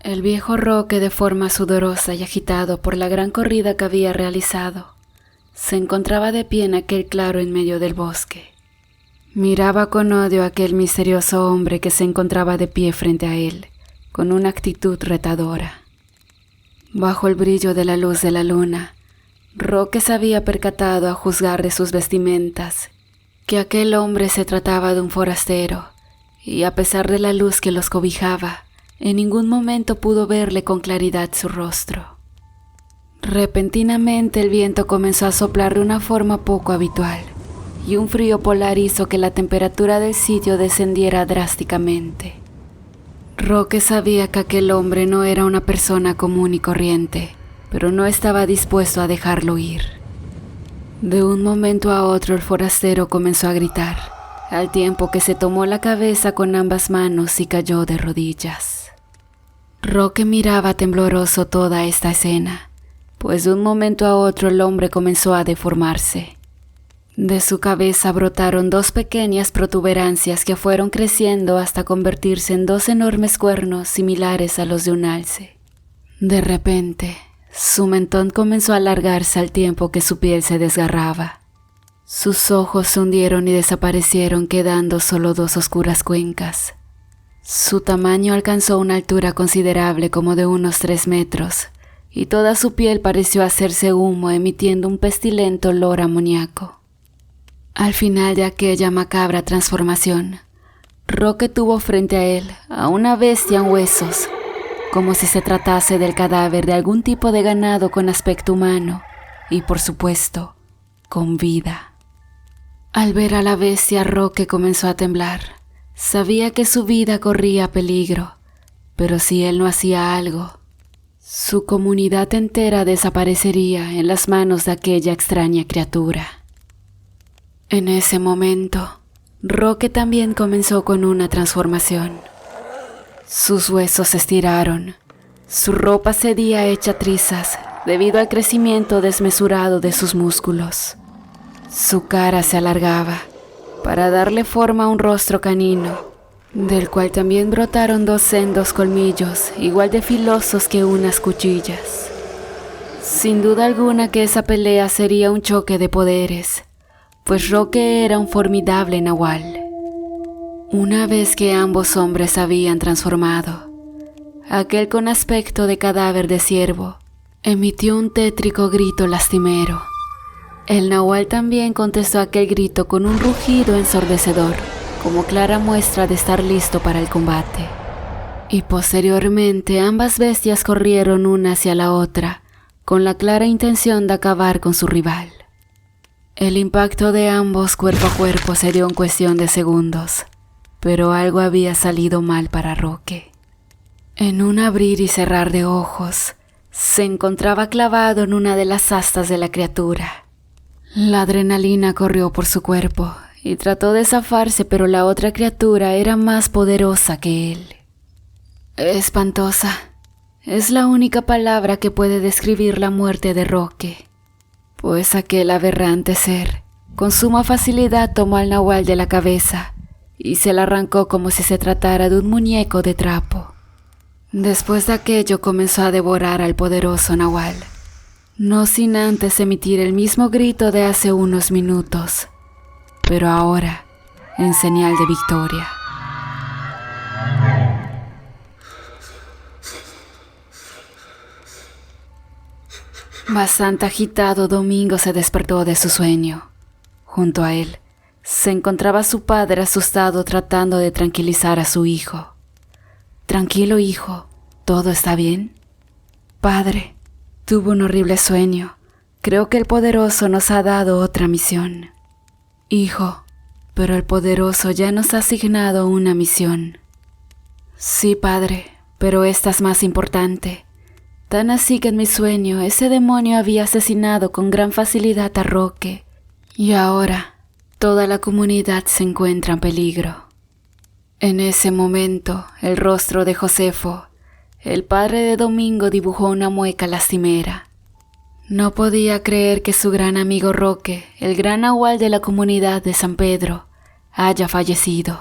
El viejo Roque, de forma sudorosa y agitado por la gran corrida que había realizado, se encontraba de pie en aquel claro en medio del bosque. Miraba con odio a aquel misterioso hombre que se encontraba de pie frente a él, con una actitud retadora. Bajo el brillo de la luz de la luna, Roque se había percatado, a juzgar de sus vestimentas, que aquel hombre se trataba de un forastero, y a pesar de la luz que los cobijaba, en ningún momento pudo verle con claridad su rostro. Repentinamente el viento comenzó a soplar de una forma poco habitual, y un frío polar hizo que la temperatura del sitio descendiera drásticamente. Roque sabía que aquel hombre no era una persona común y corriente, pero no estaba dispuesto a dejarlo ir. De un momento a otro el forastero comenzó a gritar, al tiempo que se tomó la cabeza con ambas manos y cayó de rodillas. Roque miraba tembloroso toda esta escena, pues de un momento a otro el hombre comenzó a deformarse. De su cabeza brotaron dos pequeñas protuberancias que fueron creciendo hasta convertirse en dos enormes cuernos similares a los de un alce. De repente, su mentón comenzó a alargarse al tiempo que su piel se desgarraba. Sus ojos se hundieron y desaparecieron, quedando solo dos oscuras cuencas. Su tamaño alcanzó una altura considerable, como de unos 3 metros, y toda su piel pareció hacerse humo, emitiendo un pestilente olor amoníaco. Al final de aquella macabra transformación, Roque tuvo frente a él a una bestia en huesos, como si se tratase del cadáver de algún tipo de ganado con aspecto humano y, por supuesto, con vida. Al ver a la bestia, Roque comenzó a temblar. Sabía que su vida corría peligro, pero si él no hacía algo, su comunidad entera desaparecería en las manos de aquella extraña criatura. En ese momento, Roque también comenzó con una transformación. Sus huesos se estiraron, su ropa cedía hecha trizas debido al crecimiento desmesurado de sus músculos. Su cara se alargaba para darle forma a un rostro canino, del cual también brotaron dos sendos colmillos igual de filosos que unas cuchillas. Sin duda alguna que esa pelea sería un choque de poderes, pues Roque era un formidable nahual. Una vez que ambos hombres se habían transformado, aquel con aspecto de cadáver de ciervo emitió un tétrico grito lastimero. El nahual también contestó aquel grito con un rugido ensordecedor, como clara muestra de estar listo para el combate. Y posteriormente ambas bestias corrieron una hacia la otra, con la clara intención de acabar con su rival. El impacto de ambos cuerpo a cuerpo se dio en cuestión de segundos, pero algo había salido mal para Roque. En un abrir y cerrar de ojos, se encontraba clavado en una de las astas de la criatura. La adrenalina corrió por su cuerpo y trató de zafarse, pero la otra criatura era más poderosa que él. Espantosa es la única palabra que puede describir la muerte de Roque, pues aquel aberrante ser con suma facilidad tomó al nahual de la cabeza y se la arrancó como si se tratara de un muñeco de trapo. Después de aquello comenzó a devorar al poderoso nahual, no sin antes emitir el mismo grito de hace unos minutos, pero ahora en señal de victoria. Bastante agitado, Domingo se despertó de su sueño. Junto a él se encontraba su padre, asustado, tratando de tranquilizar a su hijo. «Tranquilo, hijo, ¿todo está bien?» «Padre, tuve un horrible sueño. Creo que el Poderoso nos ha dado otra misión». «Hijo, pero el Poderoso ya nos ha asignado una misión». «Sí, padre, pero esta es más importante. Tan así que en mi sueño ese demonio había asesinado con gran facilidad a Roque, y ahora toda la comunidad se encuentra en peligro». En ese momento, el rostro de Josefo, el padre de Domingo, dibujó una mueca lastimera. No podía creer que su gran amigo Roque, el gran nahual de la comunidad de San Pedro, haya fallecido.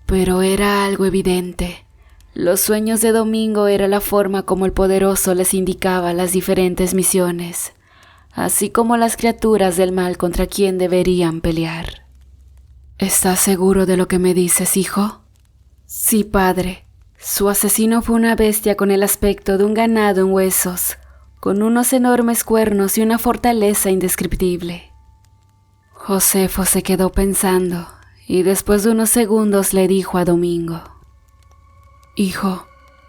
Pero era algo evidente. Los sueños de Domingo era la forma como el poderoso les indicaba las diferentes misiones, así como las criaturas del mal contra quien deberían pelear. ¿Estás seguro de lo que me dices, hijo? Sí, padre. Su asesino fue una bestia con el aspecto de un ganado en huesos, con unos enormes cuernos y una fortaleza indescriptible. Josefo se quedó pensando y después de unos segundos le dijo a Domingo: Hijo,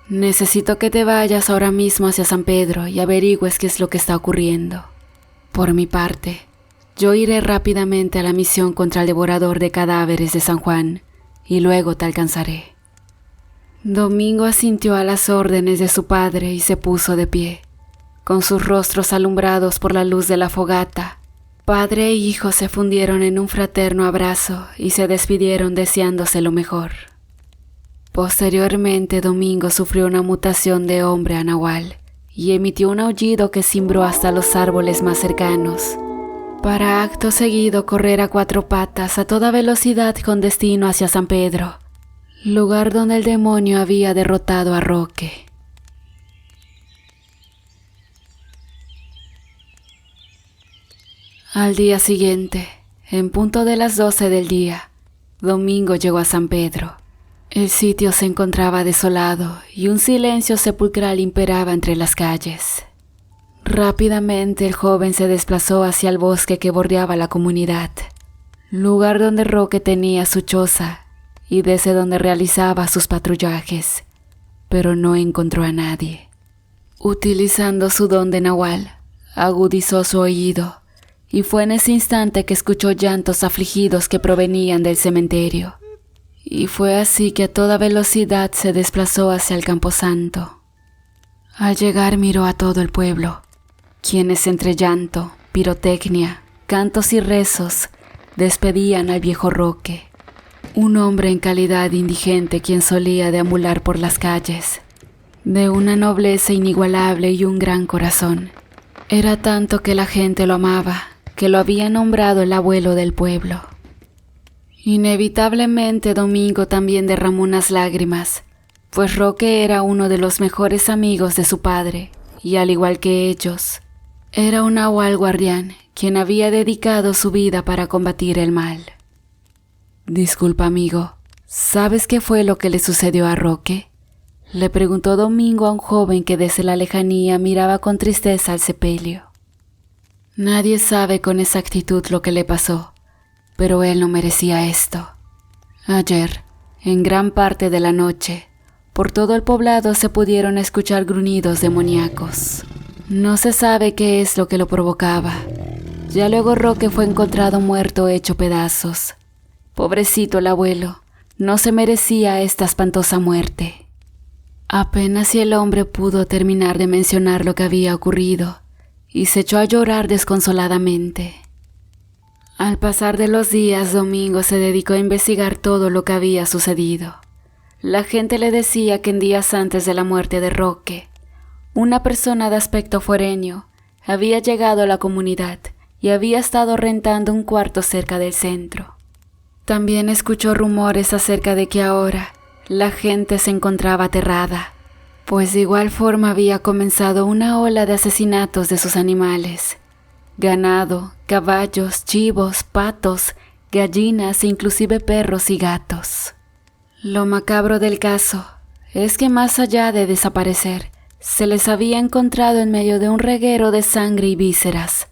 necesito que te vayas ahora mismo hacia San Pedro y averigües qué es lo que está ocurriendo. Por mi parte, yo iré rápidamente a la misión contra el devorador de cadáveres de San Juan y luego te alcanzaré. Domingo asintió a las órdenes de su padre y se puso de pie. Con sus rostros alumbrados por la luz de la fogata, padre e hijo se fundieron en un fraterno abrazo y se despidieron deseándose lo mejor. Posteriormente, Domingo sufrió una mutación de hombre a nahual y emitió un aullido que cimbró hasta los árboles más cercanos, para acto seguido correr a 4 patas a toda velocidad con destino hacia San Pedro, lugar donde el demonio había derrotado a Roque. Al día siguiente, en punto de las 12 del día, Domingo llegó a San Pedro. El sitio se encontraba desolado y un silencio sepulcral imperaba entre las calles. Rápidamente el joven se desplazó hacia el bosque que bordeaba la comunidad, lugar donde Roque tenía su choza y desde donde realizaba sus patrullajes, pero no encontró a nadie. Utilizando su don de nahual, agudizó su oído y fue en ese instante que escuchó llantos afligidos que provenían del cementerio. Y fue así que a toda velocidad se desplazó hacia el camposanto. Al llegar miró a todo el pueblo, quienes entre llanto, pirotecnia, cantos y rezos despedían al viejo Roque, un hombre en calidad indigente quien solía deambular por las calles, de una nobleza inigualable y un gran corazón. Era tanto que la gente lo amaba, que lo había nombrado el abuelo del pueblo. Inevitablemente Domingo también derramó unas lágrimas, pues Roque era uno de los mejores amigos de su padre, y al igual que ellos, era un nahual guardián quien había dedicado su vida para combatir el mal. Disculpa, amigo, ¿sabes qué fue lo que le sucedió a Roque? Le preguntó Domingo a un joven que desde la lejanía miraba con tristeza al sepelio. Nadie sabe con exactitud lo que le pasó, pero él no merecía esto. Ayer, en gran parte de la noche, por todo el poblado se pudieron escuchar gruñidos demoníacos. No se sabe qué es lo que lo provocaba. Ya luego Roque fue encontrado muerto hecho pedazos. Pobrecito el abuelo, no se merecía esta espantosa muerte. Apenas si el hombre pudo terminar de mencionar lo que había ocurrido, y se echó a llorar desconsoladamente. Al pasar de los días, Domingo se dedicó a investigar todo lo que había sucedido. La gente le decía que en días antes de la muerte de Roque, una persona de aspecto foreño había llegado a la comunidad y había estado rentando un cuarto cerca del centro. También escuchó rumores acerca de que ahora la gente se encontraba aterrada, pues de igual forma había comenzado una ola de asesinatos de sus animales. Ganado, caballos, chivos, patos, gallinas e inclusive perros y gatos. Lo macabro del caso es que más allá de desaparecer, se les había encontrado en medio de un reguero de sangre y vísceras,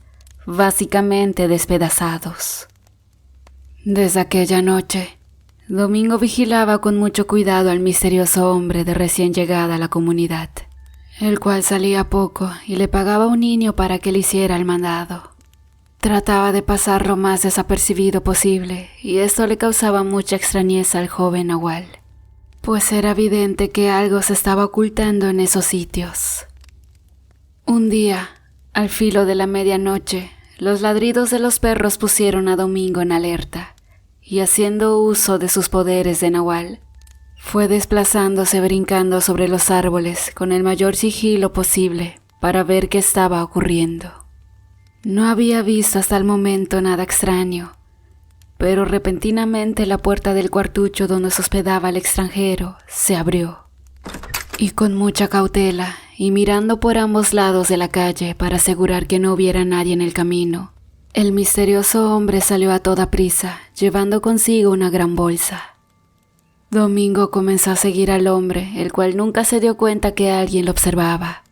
básicamente despedazados. Desde aquella noche, Domingo vigilaba con mucho cuidado al misterioso hombre de recién llegada a la comunidad, el cual salía poco y le pagaba a un niño para que le hiciera el mandado. Trataba de pasar lo más desapercibido posible y esto le causaba mucha extrañeza al joven nahual, pues era evidente que algo se estaba ocultando en esos sitios. Un día, al filo de la medianoche, los ladridos de los perros pusieron a Domingo en alerta y haciendo uso de sus poderes de nahual, fue desplazándose brincando sobre los árboles con el mayor sigilo posible para ver qué estaba ocurriendo. No había visto hasta el momento nada extraño, pero repentinamente la puerta del cuartucho donde se hospedaba el extranjero se abrió. Y con mucha cautela, y mirando por ambos lados de la calle para asegurar que no hubiera nadie en el camino, el misterioso hombre salió a toda prisa, llevando consigo una gran bolsa. Domingo comenzó a seguir al hombre, el cual nunca se dio cuenta que alguien lo observaba.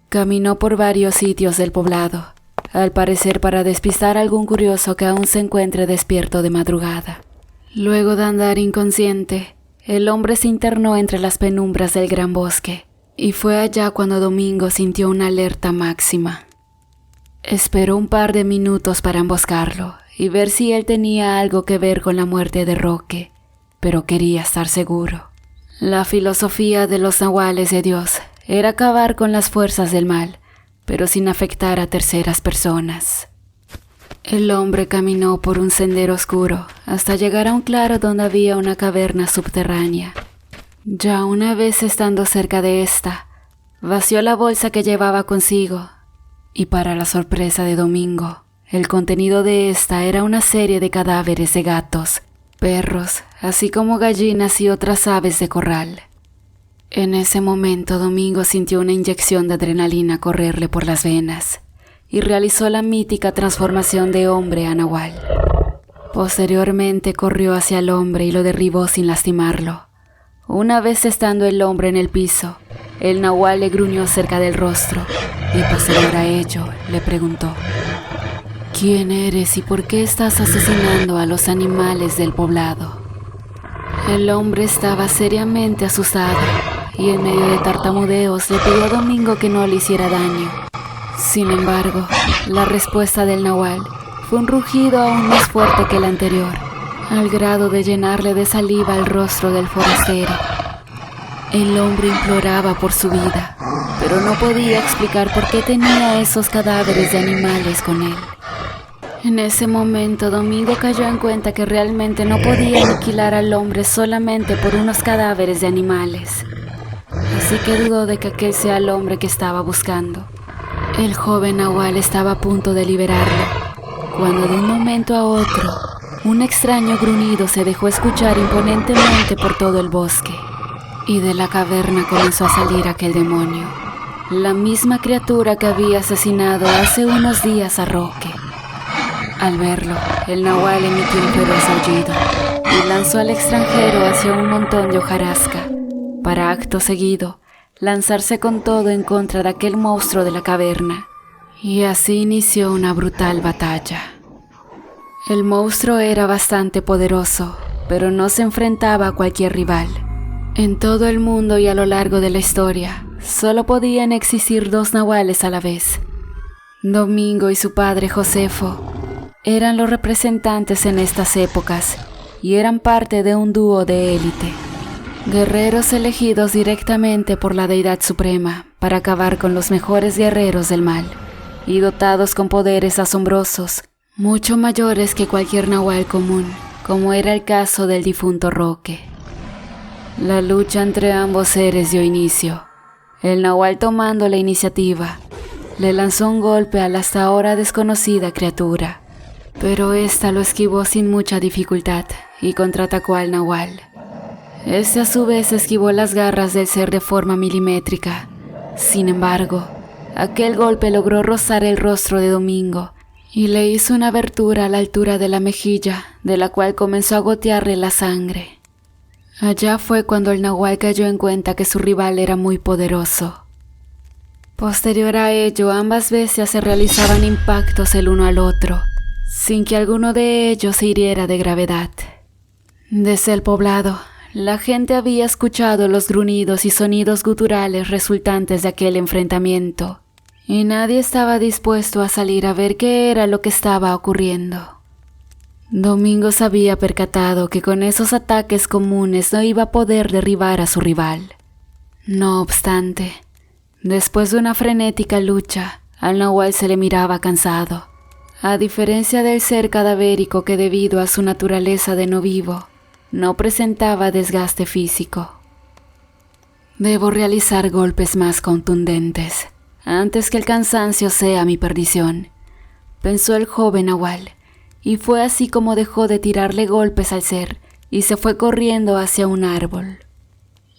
Caminó por varios sitios del poblado, al parecer para despistar a algún curioso que aún se encuentre despierto de madrugada. Luego de andar inconsciente, el hombre se internó entre las penumbras del gran bosque, y fue allá cuando Domingo sintió una alerta máxima. Esperó un par de minutos para emboscarlo y ver si él tenía algo que ver con la muerte de Roque, pero quería estar seguro. La filosofía de los nahuales de Dios era acabar con las fuerzas del mal, pero sin afectar a terceras personas. El hombre caminó por un sendero oscuro hasta llegar a un claro donde había una caverna subterránea. Ya una vez estando cerca de esta, vació la bolsa que llevaba consigo, y para la sorpresa de Domingo, el contenido de esta era una serie de cadáveres de gatos, perros, así como gallinas y otras aves de corral. En ese momento Domingo sintió una inyección de adrenalina correrle por las venas y realizó la mítica transformación de hombre a nahual. Posteriormente corrió hacia el hombre y lo derribó sin lastimarlo. Una vez estando el hombre en el piso, el nahual le gruñó cerca del rostro y posterior a ello le preguntó: ¿Quién eres y por qué estás asesinando a los animales del poblado? El hombre estaba seriamente asustado y en medio de tartamudeos le pidió a Domingo que no le hiciera daño. Sin embargo, la respuesta del nahual fue un rugido aún más fuerte que el anterior, al grado de llenarle de saliva el rostro del forastero. El hombre imploraba por su vida, pero no podía explicar por qué tenía esos cadáveres de animales con él. En ese momento, Domingo cayó en cuenta que realmente no podía aniquilar al hombre solamente por unos cadáveres de animales. Así que dudó de que aquel sea el hombre que estaba buscando. El joven nahual estaba a punto de liberarlo, cuando de un momento a otro, un extraño gruñido se dejó escuchar imponentemente por todo el bosque, y de la caverna comenzó a salir aquel demonio, la misma criatura que había asesinado hace unos días a Roque. Al verlo, el nahual emitió un feroz aullido y lanzó al extranjero hacia un montón de hojarasca, para acto seguido lanzarse con todo en contra de aquel monstruo de la caverna. Y así inició una brutal batalla. El monstruo era bastante poderoso, pero no se enfrentaba a cualquier rival. En todo el mundo y a lo largo de la historia, solo podían existir dos nahuales a la vez. Domingo y su padre Josefo eran los representantes en estas épocas y eran parte de un dúo de élite. Guerreros elegidos directamente por la Deidad Suprema para acabar con los mejores guerreros del mal y dotados con poderes asombrosos, mucho mayores que cualquier nahual común, como era el caso del difunto Roque. La lucha entre ambos seres dio inicio. El nahual, tomando la iniciativa, le lanzó un golpe a la hasta ahora desconocida criatura, pero ésta lo esquivó sin mucha dificultad y contraatacó al nahual. Este a su vez esquivó las garras del ser de forma milimétrica. Sin embargo, aquel golpe logró rozar el rostro de Domingo y le hizo una abertura a la altura de la mejilla, de la cual comenzó a gotearle la sangre. Allá fue cuando el nahual cayó en cuenta que su rival era muy poderoso. Posterior a ello, ambas bestias se realizaban impactos el uno al otro, sin que alguno de ellos se hiriera de gravedad. Desde el poblado, la gente había escuchado los gruñidos y sonidos guturales resultantes de aquel enfrentamiento, y nadie estaba dispuesto a salir a ver qué era lo que estaba ocurriendo. Domingo se había percatado que con esos ataques comunes no iba a poder derribar a su rival. No obstante, después de una frenética lucha, al nahual se le miraba cansado, a diferencia del ser cadavérico que debido a su naturaleza de no vivo, no presentaba desgaste físico. Debo realizar golpes más contundentes, antes que el cansancio sea mi perdición, pensó el joven nahual, y fue así como dejó de tirarle golpes al ser y se fue corriendo hacia un árbol.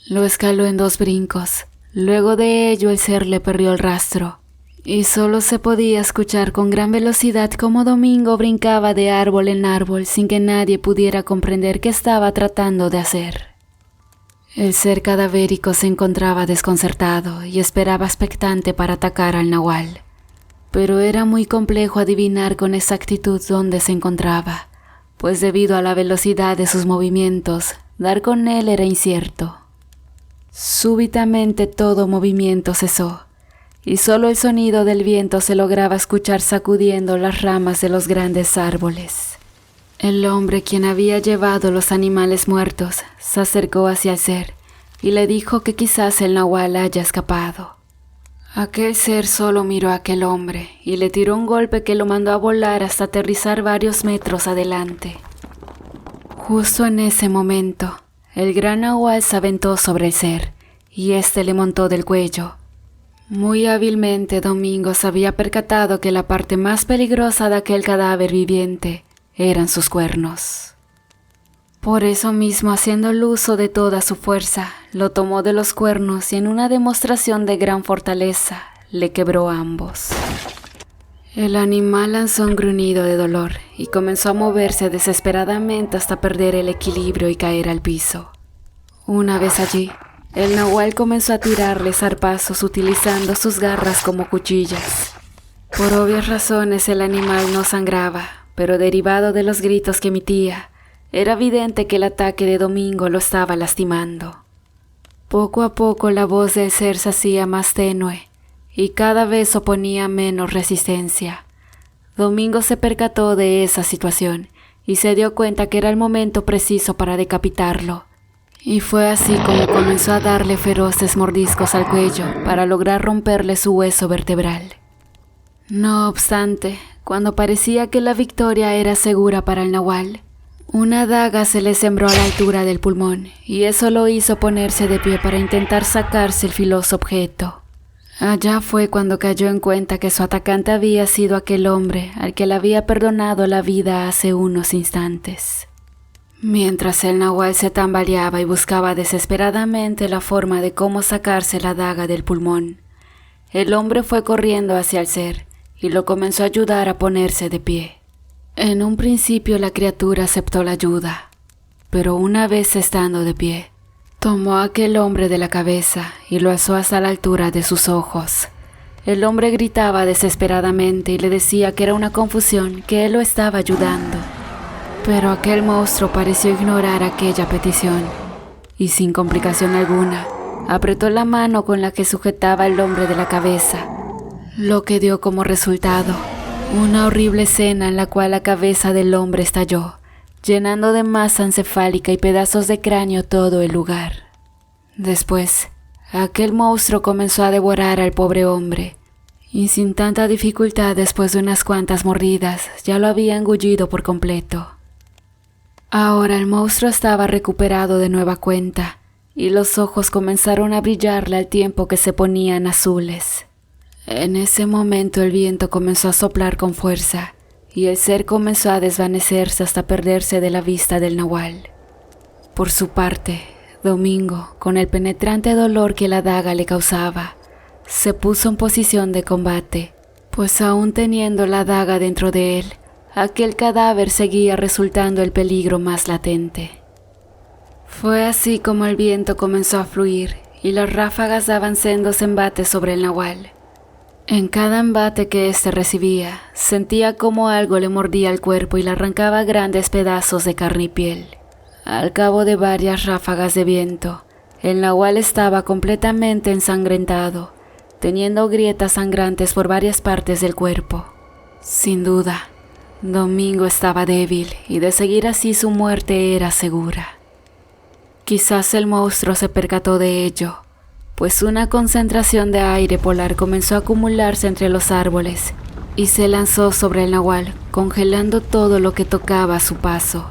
Lo escaló en 2 brincos, Luego de ello el ser le perdió el rastro, y solo se podía escuchar con gran velocidad cómo Domingo brincaba de árbol en árbol sin que nadie pudiera comprender qué estaba tratando de hacer. El ser cadavérico se encontraba desconcertado y esperaba expectante para atacar al nahual, pero era muy complejo adivinar con exactitud dónde se encontraba, pues debido a la velocidad de sus movimientos, dar con él era incierto. Súbitamente todo movimiento cesó, y solo el sonido del viento se lograba escuchar sacudiendo las ramas de los grandes árboles. El hombre, quien había llevado los animales muertos, se acercó hacia el ser y le dijo que quizás el nahual haya escapado. Aquel ser solo miró a aquel hombre y le tiró un golpe que lo mandó a volar hasta aterrizar varios metros adelante. Justo en ese momento, el gran nahual se aventó sobre el ser y éste le montó del cuello. Muy hábilmente Domingo se había percatado que la parte más peligrosa de aquel cadáver viviente eran sus cuernos. Por eso mismo, haciendo el uso de toda su fuerza, lo tomó de los cuernos y en una demostración de gran fortaleza, le quebró ambos. El animal lanzó un gruñido de dolor y comenzó a moverse desesperadamente hasta perder el equilibrio y caer al piso. Una vez allí, el nahual comenzó a tirarle zarpazos utilizando sus garras como cuchillas. Por obvias razones el animal no sangraba, pero derivado de los gritos que emitía, era evidente que el ataque de Domingo lo estaba lastimando. Poco a poco la voz del ser se hacía más tenue y cada vez oponía menos resistencia. Domingo se percató de esa situación y se dio cuenta que era el momento preciso para decapitarlo. Y fue así como comenzó a darle feroces mordiscos al cuello para lograr romperle su hueso vertebral. No obstante, cuando parecía que la victoria era segura para el nahual, una daga se le sembró a la altura del pulmón y eso lo hizo ponerse de pie para intentar sacarse el filoso objeto. Allá fue cuando cayó en cuenta que su atacante había sido aquel hombre al que le había perdonado la vida hace unos instantes. Mientras el nahual se tambaleaba y buscaba desesperadamente la forma de cómo sacarse la daga del pulmón, el hombre fue corriendo hacia el ser y lo comenzó a ayudar a ponerse de pie. En un principio la criatura aceptó la ayuda, pero una vez estando de pie, tomó a aquel hombre de la cabeza y lo alzó hasta la altura de sus ojos. El hombre gritaba desesperadamente y le decía que era una confusión, que él lo estaba ayudando. Pero aquel monstruo pareció ignorar aquella petición y sin complicación alguna, apretó la mano con la que sujetaba al hombre de la cabeza, lo que dio como resultado una horrible escena en la cual la cabeza del hombre estalló, llenando de masa encefálica y pedazos de cráneo todo el lugar. Después, aquel monstruo comenzó a devorar al pobre hombre, y sin tanta dificultad después de unas cuantas mordidas, ya lo había engullido por completo. Ahora el monstruo estaba recuperado de nueva cuenta, y los ojos comenzaron a brillarle al tiempo que se ponían azules. En ese momento el viento comenzó a soplar con fuerza, y el ser comenzó a desvanecerse hasta perderse de la vista del nahual. Por su parte, Domingo, con el penetrante dolor que la daga le causaba, se puso en posición de combate, pues aún teniendo la daga dentro de él, aquel cadáver seguía resultando el peligro más latente. Fue así como el viento comenzó a fluir y las ráfagas daban sendos embates sobre el nahual. En cada embate que éste recibía, sentía como algo le mordía el cuerpo y le arrancaba grandes pedazos de carne y piel. Al cabo de varias ráfagas de viento, el nahual estaba completamente ensangrentado, teniendo grietas sangrantes por varias partes del cuerpo. Sin duda, Domingo estaba débil y de seguir así su muerte era segura. Quizás el monstruo se percató de ello, pues una concentración de aire polar comenzó a acumularse entre los árboles y se lanzó sobre el nahual, congelando todo lo que tocaba a su paso.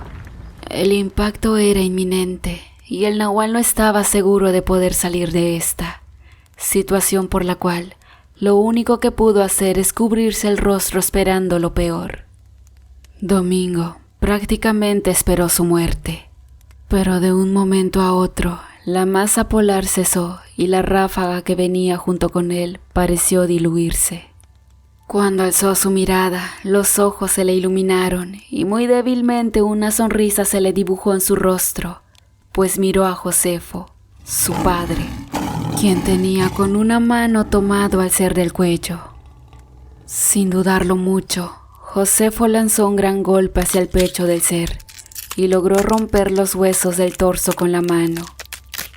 El impacto era inminente y el nahual no estaba seguro de poder salir de esta, situación por la cual lo único que pudo hacer es cubrirse el rostro esperando lo peor. Domingo prácticamente esperó su muerte, pero de un momento a otro la masa polar cesó y la ráfaga que venía junto con él pareció diluirse. Cuando alzó su mirada, los ojos se le iluminaron y muy débilmente una sonrisa se le dibujó en su rostro, pues miró a Josefo, su padre, quien tenía con una mano tomado al ser del cuello. Sin dudarlo mucho, Josefo lanzó un gran golpe hacia el pecho del ser y logró romper los huesos del torso con la mano.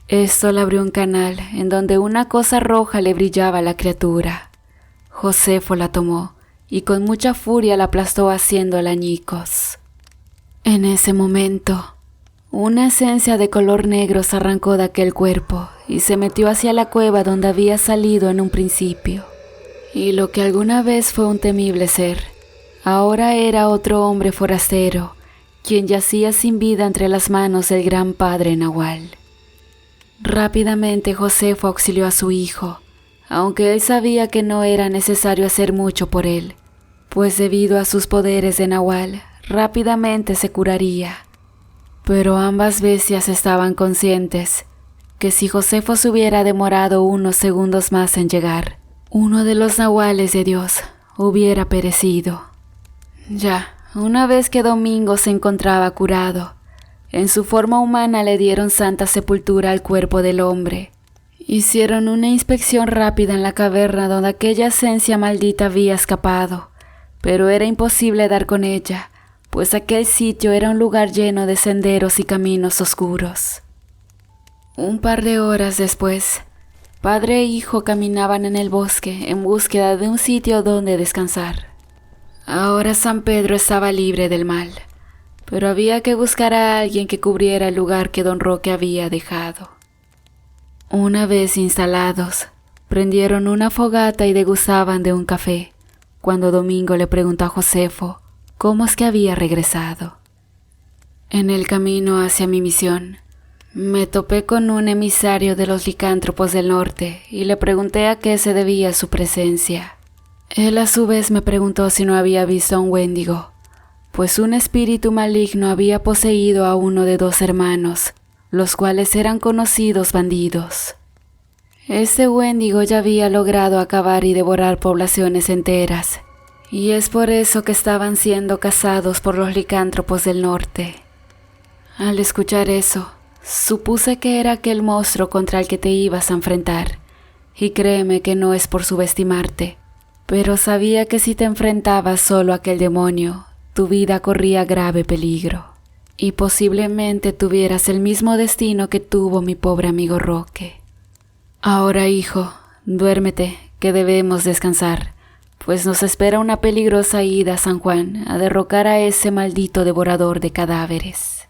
Esto le abrió un canal en donde una cosa roja le brillaba a la criatura. Josefo la tomó y con mucha furia la aplastó haciéndola añicos. En ese momento, una esencia de color negro se arrancó de aquel cuerpo y se metió hacia la cueva donde había salido en un principio. Y lo que alguna vez fue un temible ser, ahora era otro hombre forastero, quien yacía sin vida entre las manos del gran padre Nahual. Rápidamente Josefo auxilió a su hijo, aunque él sabía que no era necesario hacer mucho por él, pues debido a sus poderes de Nahual, rápidamente se curaría. Pero ambas bestias estaban conscientes que si Josefo se hubiera demorado unos segundos más en llegar, uno de los nahuales de Dios hubiera perecido. Ya, una vez que Domingo se encontraba curado, en su forma humana le dieron santa sepultura al cuerpo del hombre. Hicieron una inspección rápida en la caverna donde aquella esencia maldita había escapado, pero era imposible dar con ella, pues aquel sitio era un lugar lleno de senderos y caminos oscuros. Un par de horas después, padre e hijo caminaban en el bosque en búsqueda de un sitio donde descansar. Ahora San Pedro estaba libre del mal, pero había que buscar a alguien que cubriera el lugar que don Roque había dejado. Una vez instalados, prendieron una fogata y degustaban de un café, cuando Domingo le preguntó a Josefo cómo es que había regresado. En el camino hacia mi misión, me topé con un emisario de los licántropos del norte y le pregunté a qué se debía su presencia. Él a su vez me preguntó si no había visto a un Wendigo, pues un espíritu maligno había poseído a uno de 2 hermanos, los cuales eran conocidos bandidos. Este Wendigo ya había logrado acabar y devorar poblaciones enteras, y es por eso que estaban siendo cazados por los licántropos del norte. Al escuchar eso, supuse que era aquel monstruo contra el que te ibas a enfrentar, y créeme que no es por subestimarte, pero sabía que si te enfrentabas solo a aquel demonio, tu vida corría grave peligro, y posiblemente tuvieras el mismo destino que tuvo mi pobre amigo Roque. Ahora, hijo, duérmete, que debemos descansar, pues nos espera una peligrosa ida a San Juan a derrocar a ese maldito devorador de cadáveres.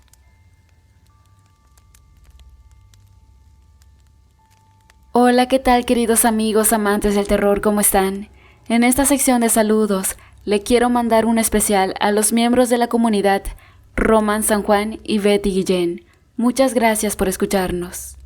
Hola, ¿qué tal, queridos amigos amantes del terror? ¿Cómo están? En esta sección de saludos, le quiero mandar un especial a los miembros de la comunidad Román San Juan y Betty Guillén. Muchas gracias por escucharnos.